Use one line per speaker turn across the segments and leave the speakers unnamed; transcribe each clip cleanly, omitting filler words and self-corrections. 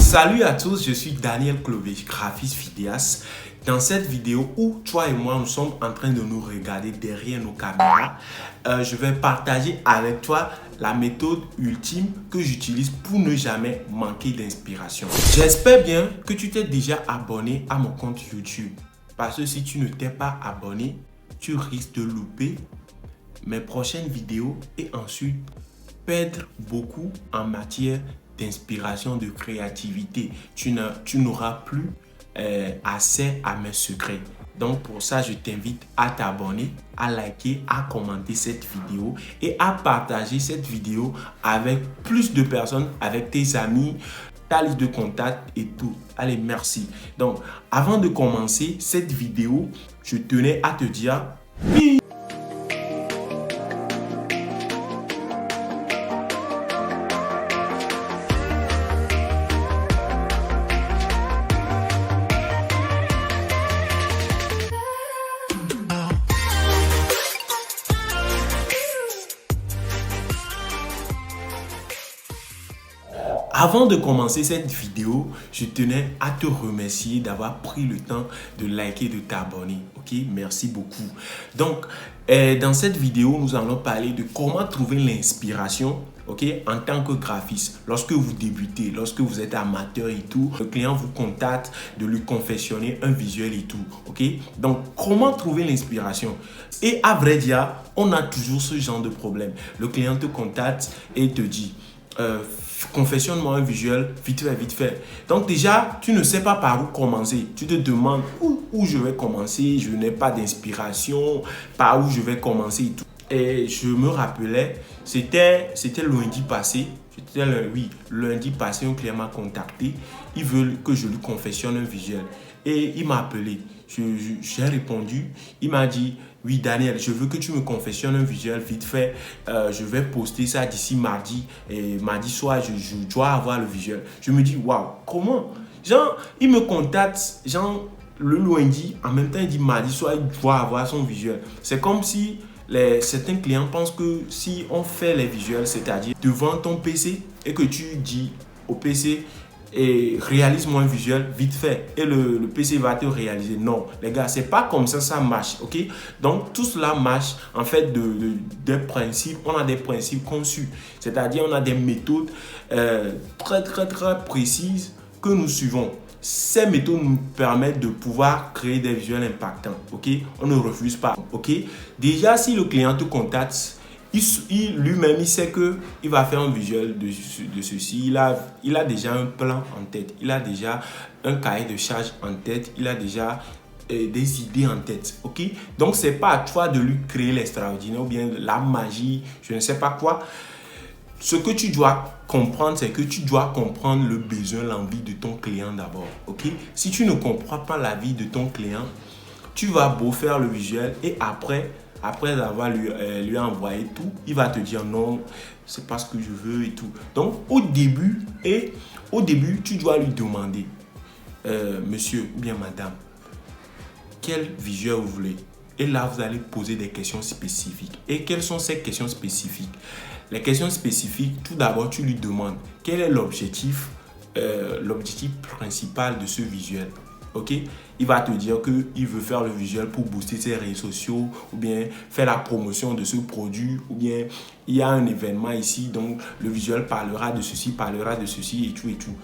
Salut à tous, je suis Daniel Clovis, graphiste vidéaste. Dans cette vidéo où toi et moi nous sommes en train de nous regarder derrière nos caméras, je vais partager avec toi la méthode ultime que j'utilise pour ne jamais manquer d'inspiration. J'espère bien que tu t'es déjà abonné à mon compte YouTube parce que si tu ne t'es pas abonné, tu risques de louper mes prochaines vidéos et ensuite perdre beaucoup en matière d'inspiration, de créativité. Tu n'auras plus accès à mes secrets. Donc pour ça, je t'invite à t'abonner, à liker, à commenter cette vidéo et à partager cette vidéo avec plus de personnes, avec tes amis, ta liste de contacts et tout. Allez, merci. Donc avant de commencer cette vidéo, je tenais à te dire oui. Avant de commencer cette vidéo, je tenais à te remercier d'avoir pris le temps de liker, de t'abonner. Ok, merci beaucoup. Donc, dans cette vidéo, nous allons parler de comment trouver l'inspiration. Ok, en tant que graphiste, lorsque vous débutez, lorsque vous êtes amateur et tout, le client vous contacte de lui confectionner un visuel et tout. Ok, donc comment trouver l'inspiration? Et à vrai dire, on a toujours ce genre de problème. Le client te contacte et te dit confectionne-moi un visuel vite fait. Donc déjà, tu ne sais pas par où commencer. Tu te demandes où je vais commencer. Je n'ai pas d'inspiration. Par où je vais commencer et tout. Et je me rappelais, c'était lundi passé. Lundi passé, un client m'a contacté. Il veut que je lui confectionne un visuel. Et il m'a appelé. J'ai répondu. Il m'a dit, oui Daniel, je veux que tu me confectionnes un visuel vite fait. Je vais poster ça d'ici mardi. Et mardi soir, je dois avoir le visuel. Je me dis, waouh, comment? Genre, il me contacte, genre, le lundi. En même temps, il dit mardi soir, il doit avoir son visuel. C'est comme si certains clients pensent que si on fait les visuels, c'est-à-dire devant ton PC et que tu dis au PC et réalise-moi un visuel vite fait et le PC va te réaliser. Non, les gars, c'est pas comme ça marche, ok? Donc, tout cela marche en fait des principes. On a des principes conçus, c'est-à-dire on a des méthodes très précises que nous suivons. Ces méthodes nous permettent de pouvoir créer des visuels impactants, ok? On ne refuse pas, ok? Déjà, si le client te contacte, lui-même, il sait qu'il va faire un visuel de ceci. Il a déjà un plan en tête. Il a déjà un cahier de charge en tête. Il a déjà des idées en tête, ok? Donc, ce n'est pas à toi de lui créer l'extraordinaire ou bien la magie, je ne sais pas quoi. Ce que tu dois comprendre, c'est que tu dois comprendre le besoin, l'envie de ton client d'abord, ok? Si tu ne comprends pas la vie de ton client, tu vas beau faire le visuel et après avoir lui envoyé tout, il va te dire non, c'est pas ce que je veux et tout. Donc, au début, tu dois lui demander, monsieur ou bien madame, quel visuel vous voulez? Et là, vous allez poser des questions spécifiques. Et quelles sont ces questions spécifiques? Les questions spécifiques, tout d'abord, tu lui demandes quel est l'objectif principal de ce visuel. Ok? Il va te dire qu'il veut faire le visuel pour booster ses réseaux sociaux ou bien faire la promotion de ce produit ou bien il y a un événement ici, donc le visuel parlera de ceci et tout et tout.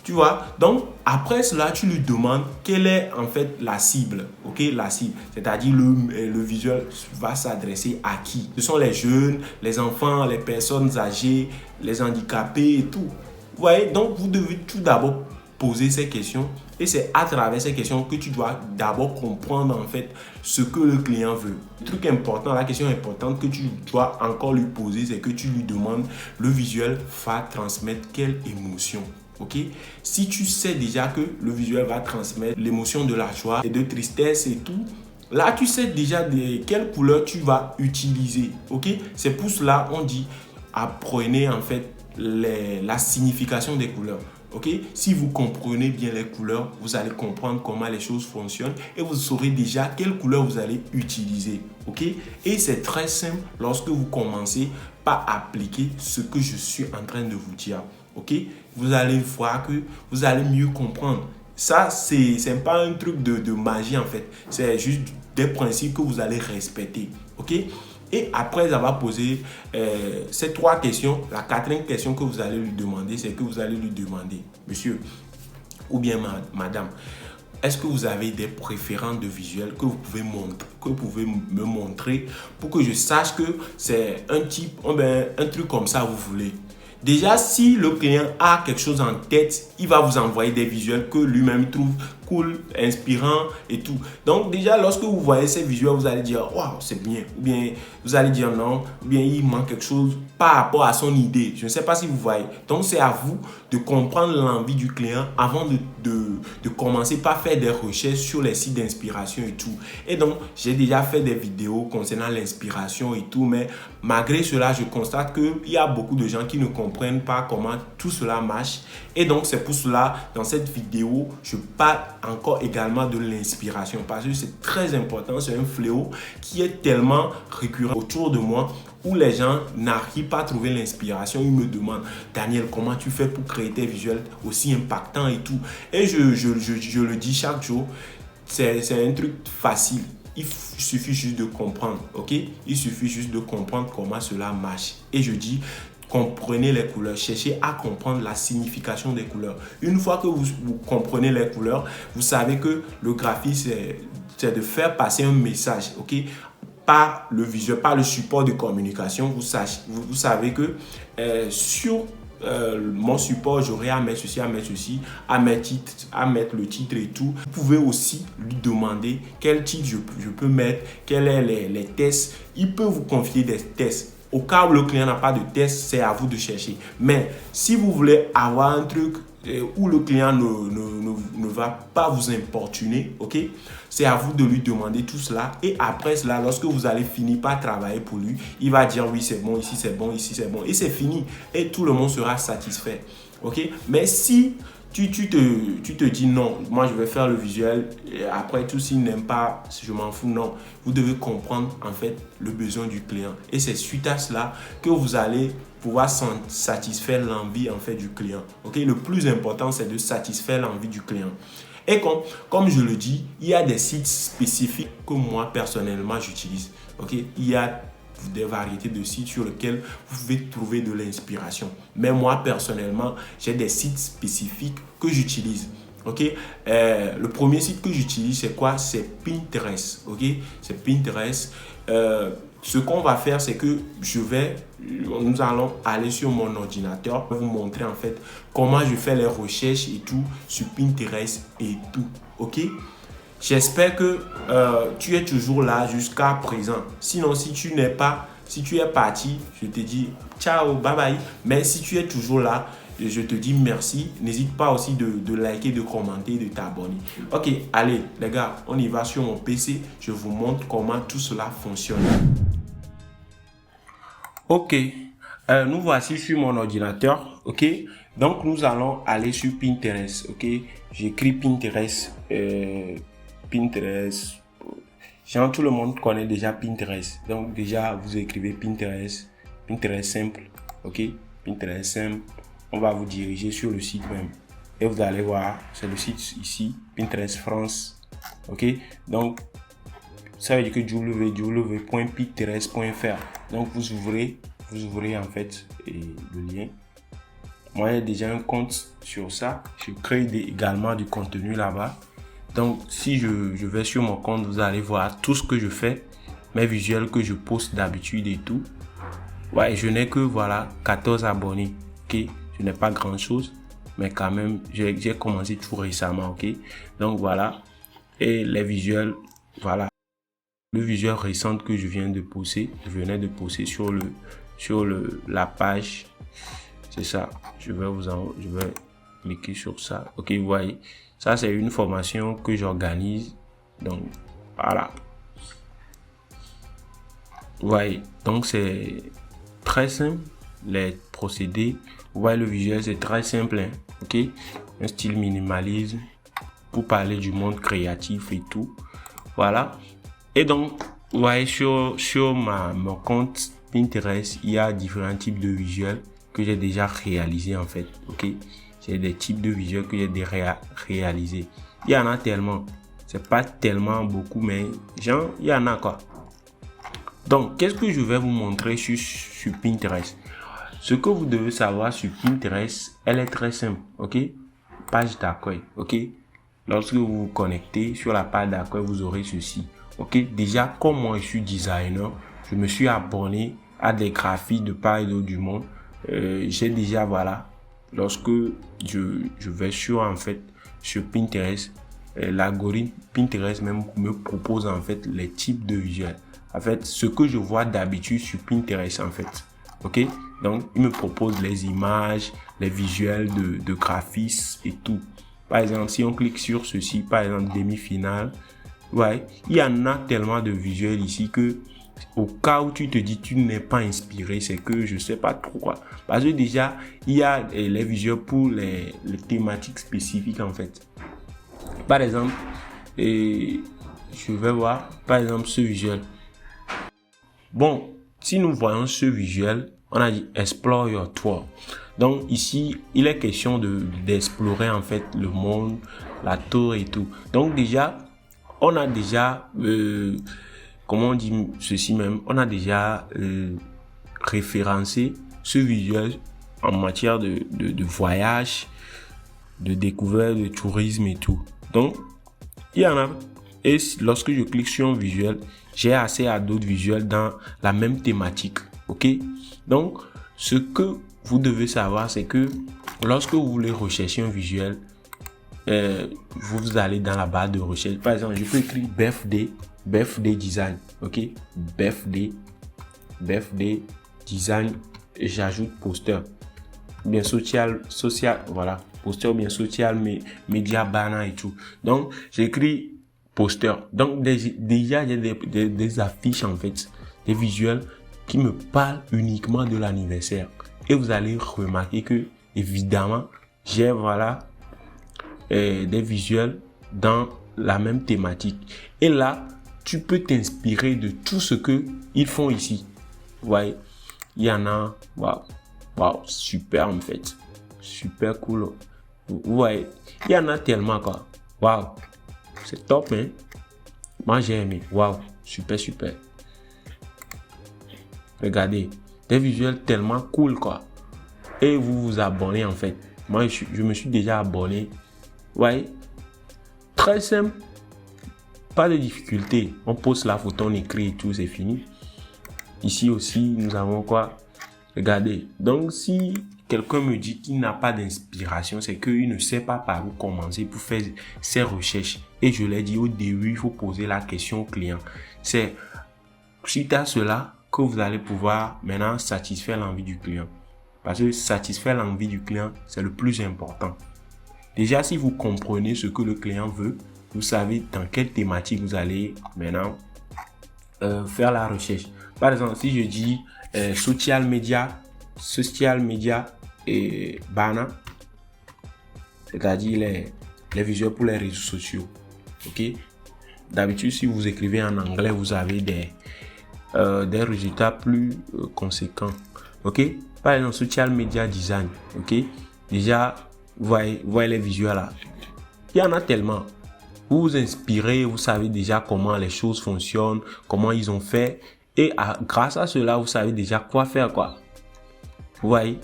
Tu vois, donc après cela, tu lui demandes quelle est en fait la cible, ok, la cible, c'est-à-dire le visuel va s'adresser à qui? Ce sont les jeunes, les enfants, les personnes âgées, les handicapés et tout. Vous voyez, donc vous devez tout d'abord poser ces questions et c'est à travers ces questions que tu dois d'abord comprendre en fait ce que le client veut. Le truc important, la question importante que tu dois encore lui poser, c'est que tu lui demandes le visuel va transmettre quelle émotion. Ok, si tu sais déjà que le visuel va transmettre l'émotion de la joie et de tristesse et tout, là tu sais déjà de quelle couleur tu vas utiliser. Ok, c'est pour cela on dit apprenez en fait la signification des couleurs. Ok, si vous comprenez bien les couleurs, vous allez comprendre comment les choses fonctionnent et vous saurez déjà quelle couleur vous allez utiliser. Ok, et c'est très simple lorsque vous commencez par appliquer ce que je suis en train de vous dire. ok? Vous allez voir que vous allez mieux comprendre. Ça, c'est pas un truc de magie en fait. C'est juste des principes que vous allez respecter, ok? Et après avoir posé ces 3 questions, la 4e question que vous allez lui demander, c'est que vous allez lui demander, monsieur ou bien madame, est-ce que vous avez des préférences de visuel que vous pouvez me montrer pour que je sache que c'est un type, un truc comme ça vous voulez? Déjà, si le client a quelque chose en tête, il va vous envoyer des visuels que lui-même trouve cool, inspirant et tout. Donc déjà, lorsque vous voyez ces visuels, vous allez dire waouh, c'est bien. Ou bien vous allez dire non, ou bien il manque quelque chose par rapport à son idée. Je ne sais pas si vous voyez. Donc c'est à vous de comprendre l'envie du client avant de commencer par faire des recherches sur les sites d'inspiration et tout. Et donc, j'ai déjà fait des vidéos concernant l'inspiration et tout, mais malgré cela, je constate qu'il y a beaucoup de gens qui ne comprennent pas comment tout cela marche. Et donc, c'est pour cela, dans cette vidéo, je parle encore également de l'inspiration parce que c'est très important. C'est un fléau qui est tellement récurrent autour de moi où les gens n'arrivent pas à trouver l'inspiration. Ils me demandent, Daniel, comment tu fais pour créer tes visuels aussi impactants et tout. Et je le dis chaque jour, c'est un truc facile. Il suffit juste de comprendre, ok? Il suffit juste de comprendre comment cela marche. Et je dis, comprenez les couleurs, cherchez à comprendre la signification des couleurs. Une fois que vous comprenez les couleurs, vous savez que le graphisme, c'est de faire passer un message, ok? Par le visuel, par le support de communication. Vous savez que sur mon support, j'aurai à mettre ceci, à mettre le titre et tout. Vous pouvez aussi lui demander quel titre je peux mettre, quels sont les tests. Il peut vous confier des tests. Au cas où le client n'a pas de test, c'est à vous de chercher. Mais si vous voulez avoir un truc où le client ne va pas vous importuner, ok, c'est à vous de lui demander tout cela. Et après cela, lorsque vous allez finir par travailler pour lui, il va dire oui, c'est bon, ici c'est bon, ici c'est bon. Et c'est fini. Et tout le monde sera satisfait. Ok. Mais si tu te dis non, moi je vais faire le visuel et après tout, s'il n'aime pas, je m'en fous, non. Vous devez comprendre en fait le besoin du client et c'est suite à cela que vous allez pouvoir satisfaire l'envie en fait du client. Ok, le plus important c'est de satisfaire l'envie du client. Et comme je le dis, il y a des sites spécifiques que moi personnellement j'utilise. Ok, il y a des variétés de sites sur lesquels vous pouvez trouver de l'inspiration. Mais moi, personnellement, j'ai des sites spécifiques que j'utilise. Ok, le premier site que j'utilise, c'est quoi? C'est Pinterest. Ok, c'est Pinterest. Ce qu'on va faire, c'est que nous allons aller sur mon ordinateur pour vous montrer en fait comment je fais les recherches et tout sur Pinterest et tout. Ok. J'espère que tu es toujours là jusqu'à présent. Sinon, si tu es parti, je te dis ciao, bye bye. Mais si tu es toujours là, je te dis merci. N'hésite pas aussi de liker, de commenter, de t'abonner. Ok, allez les gars, on y va sur mon PC. Je vous montre comment tout cela fonctionne. Ok, nous voici sur mon ordinateur. Ok, donc nous allons aller sur Pinterest. Ok, j'écris Pinterest. Pinterest, genre tout le monde connaît déjà Pinterest. Donc déjà vous écrivez Pinterest, Pinterest simple, ok, Pinterest simple. On va vous diriger sur le site même et vous allez voir, c'est le site ici, Pinterest France, ok. Donc ça veut dire que www.pinterest.fr. Donc vous ouvrez en fait le lien. Moi j'ai déjà un compte sur ça. Je crée également du contenu là-bas. Donc, si je vais sur mon compte, vous allez voir tout ce que je fais, mes visuels que je poste d'habitude et tout. Ouais, je n'ai que, voilà, 14 abonnés, ok. Je n'ai pas grand-chose, mais quand même, j'ai commencé tout récemment, ok. Donc, voilà. Et les visuels, voilà. Le visuel récent que je venais de poster sur la page. C'est ça. Je vais cliquer sur ça. Ok, vous voyez. Ça, c'est une formation que j'organise. Donc, voilà. Vous voyez. Donc, c'est très simple. Les procédés. Vous voyez, le visuel, c'est très simple. Hein? Ok. Un style minimalisme pour parler du monde créatif et tout. Voilà. Et donc, vous voyez, sur mon compte Pinterest, il y a différents types de visuels que j'ai déjà réalisés en fait. Ok, c'est des types de visuels que j'ai déjà réalisés. Il y en a tellement. C'est pas tellement beaucoup, mais genre, il y en a quoi. Donc, qu'est-ce que je vais vous montrer sur Pinterest? Ce que vous devez savoir sur Pinterest, elle est très simple, ok? Page d'accueil, ok? Lorsque vous vous connectez sur la page d'accueil, vous aurez ceci, ok? Déjà, comme moi, je suis designer, je me suis abonné à des graphies de part et d'autre du monde. J'ai déjà, voilà, lorsque je vais sur Pinterest, l'algorithme Pinterest même me propose en fait les types de visuels. En fait, ce que je vois d'habitude sur Pinterest en fait. Ok, donc il me propose les images, les visuels de graphisme et tout. Par exemple, si on clique sur ceci, par exemple demi-finale, ouais, il y en a tellement de visuels ici que au cas où tu te dis tu n'es pas inspiré, c'est que je sais pas trop quoi. Parce que déjà, il y a les visuels pour les thématiques spécifiques en fait. Par exemple, je vais voir par exemple ce visuel. Bon, si nous voyons ce visuel, on a dit Explore your tour. Donc ici, il est question d'explorer en fait le monde, la tour et tout. Donc déjà, on a déjà, comment on dit ceci même, on a déjà référencé ce visuel en matière de voyage, de découverte, de tourisme et tout. Donc, il y en a. Et lorsque je clique sur un visuel, j'ai accès à d'autres visuels dans la même thématique. Ok? Donc, ce que vous devez savoir, c'est que lorsque vous voulez rechercher un visuel, vous allez dans la barre de recherche. Par exemple, je peux écrire BFD design. Ok? BFD design. Et j'ajoute poster. Bien social, voilà. Poster bien social, mais média banner et tout. Donc, j'écris poster. Donc, déjà, il y a des affiches, en fait, des visuels qui me parlent uniquement de l'anniversaire. Et vous allez remarquer que, évidemment, j'ai, voilà, des visuels dans la même thématique. Et là, tu peux t'inspirer de tout ce que ils font ici. Vous voyez, il y en a, waouh, super, en fait. Super cool. Vous voyez, il y en a tellement, quoi. Waouh. C'est top, hein. Moi, j'ai aimé. Waouh. Super. Regardez. Des visuels tellement cool, quoi. Et vous vous abonnez, en fait. Moi, je me suis déjà abonné. Vous voyez. Très simple. Pas de difficulté. On pose la photo, on écrit et tout, c'est fini. Ici aussi, nous avons quoi? Regardez. Donc, si quelqu'un me dit qu'il n'a pas d'inspiration, c'est qu'il ne sait pas par où commencer pour faire ses recherches. Et je l'ai dit au début, il faut poser la question au client. C'est suite à cela que vous allez pouvoir maintenant satisfaire l'envie du client. Parce que satisfaire l'envie du client, c'est le plus important. Déjà, si vous comprenez ce que le client veut, vous savez dans quelle thématique vous allez maintenant faire la recherche. Par exemple, si je dis social media et banner, c'est-à-dire les visuels pour les réseaux sociaux. Ok. D'habitude, si vous écrivez en anglais, vous avez des résultats plus conséquents. Ok. Par exemple, social media design. Ok. Déjà, vous voyez les visuels là. Il y en a tellement. Vous vous inspirez, vous savez déjà comment les choses fonctionnent, comment ils ont fait. Et grâce à cela, vous savez déjà quoi faire, quoi. Vous voyez,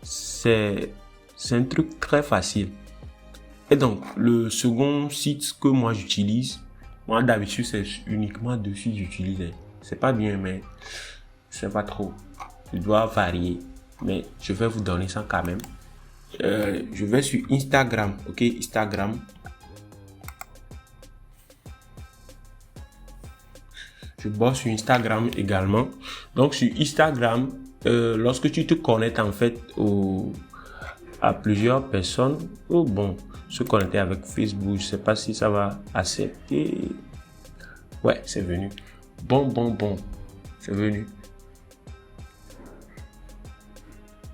c'est un truc très facile. Et donc, le second site que moi j'utilise, moi d'habitude c'est uniquement dessus que j'utilise. C'est pas bien, mais c'est pas trop. Je dois varier, mais je vais vous donner ça quand même. Je vais sur Instagram, ok, Instagram. Je bosse sur Instagram également. Donc sur Instagram, lorsque tu te connectes en fait à plusieurs personnes, se connecter avec Facebook, je sais pas si ça va accepter. Ouais, c'est venu. Bon, c'est venu.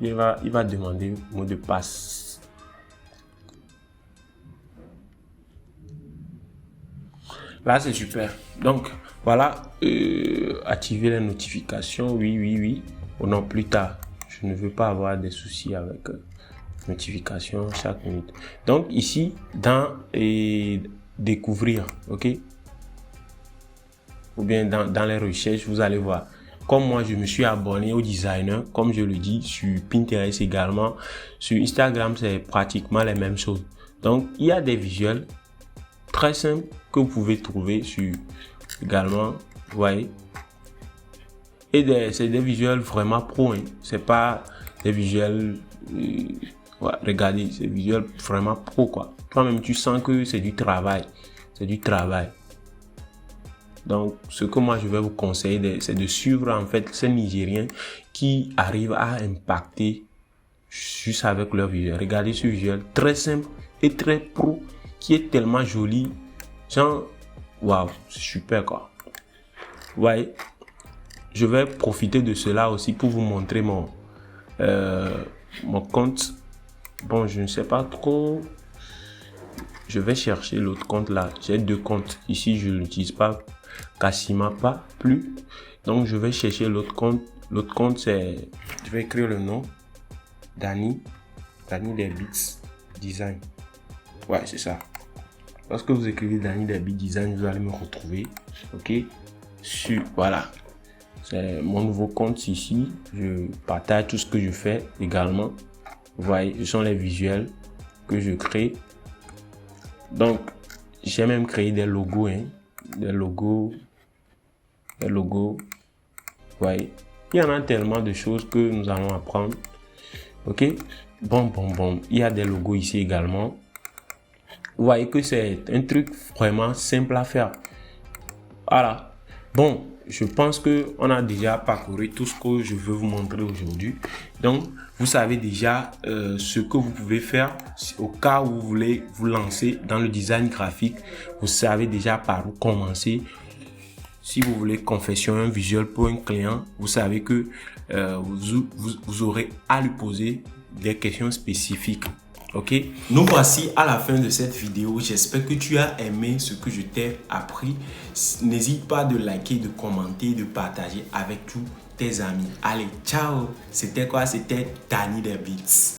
Il va demander mot de passe. Là, c'est super. Donc, voilà, activer les notifications. Oui. Oh non, plus tard. je ne veux pas avoir des soucis avec notification chaque minute. Donc ici, dans découvrir, ok, ou bien dans les recherches, vous allez voir. Comme moi, je me suis abonné au designer, comme je le dis, sur Pinterest également. Sur Instagram, c'est pratiquement les mêmes choses. Donc, il y a des visuels très simples que vous pouvez trouver sur également, vous voyez. Et c'est des visuels vraiment pro, hein. C'est pas des visuels, ouais, regardez, c'est des visuels vraiment pro, quoi. Toi-même, tu sens que c'est du travail. C'est du travail. Donc, ce que moi je vais vous conseiller, c'est de suivre en fait ces Nigériens qui arrivent à impacter juste avec leur visuel. Regardez ce visuel très simple et très pro qui est tellement joli. Genre, waouh, c'est super quoi. Vous voyez, je vais profiter de cela aussi pour vous montrer mon compte. Bon, je ne sais pas trop. Je vais chercher l'autre compte là. J'ai 2 comptes. Ici, je ne l'utilise pas quasiment pas plus. Donc, je vais chercher l'autre compte. L'autre compte, c'est... Je vais écrire le nom. Danny des Beats Design. Ouais, c'est ça. Lorsque vous écrivez Danny des Beats Design, vous allez me retrouver. Ok. Voilà. C'est mon nouveau compte ici. Je partage tout ce que je fais également. Vous voyez, ce sont les visuels que je crée. Donc, j'ai même créé des logos, hein. Des logos. Vous voyez, il y en a tellement de choses que nous allons apprendre. Ok, bon. Il y a des logos ici également. Vous voyez que c'est un truc vraiment simple à faire. Voilà. Bon, je pense que on a déjà parcouru tout ce que je veux vous montrer aujourd'hui. Donc, vous savez déjà ce que vous pouvez faire au cas où vous voulez vous lancer dans le design graphique. Vous savez déjà par où commencer. Si vous voulez confectionner un visuel pour un client, vous savez que vous aurez à lui poser des questions spécifiques. Ok, nous voici à la fin de cette vidéo. J'espère que tu as aimé ce que je t'ai appris. N'hésite pas de liker, de commenter, de partager avec tous tes amis. Allez, ciao. C'était quoi? C'était Danny des Beats.